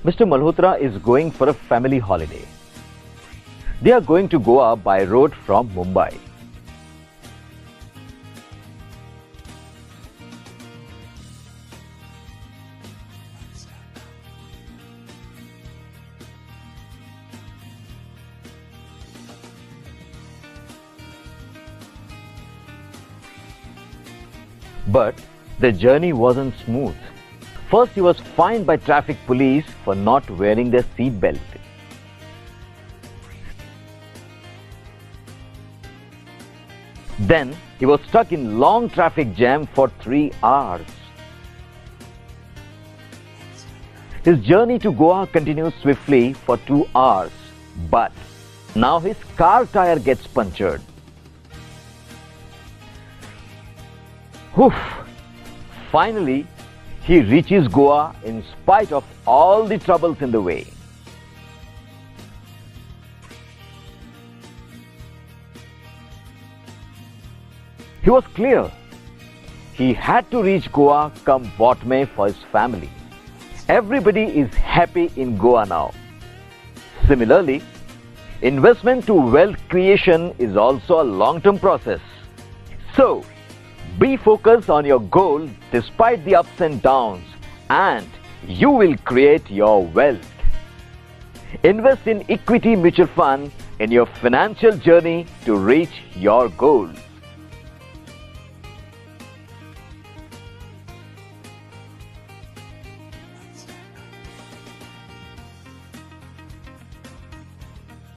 Mr. Malhotra is going for a family holiday. They are going to Goa by road from Mumbai. But the journey wasn't smooth. First, he was fined by traffic police for not wearing their seat belt. Then, he was stuck in long traffic jam for 3 hours. His journey to Goa continues swiftly for 2 hours, but now his car tire gets punctured. Whew. Finally, he reaches Goa in spite of all the troubles in the way. He was clear. He had to reach Goa come what may for his family. Everybody is happy in Goa now. Similarly, investment to wealth creation is also a long-term process. So, be focused on your goal despite the ups and downs, and you will create your wealth. Invest in equity mutual fund in your financial journey to reach your goal.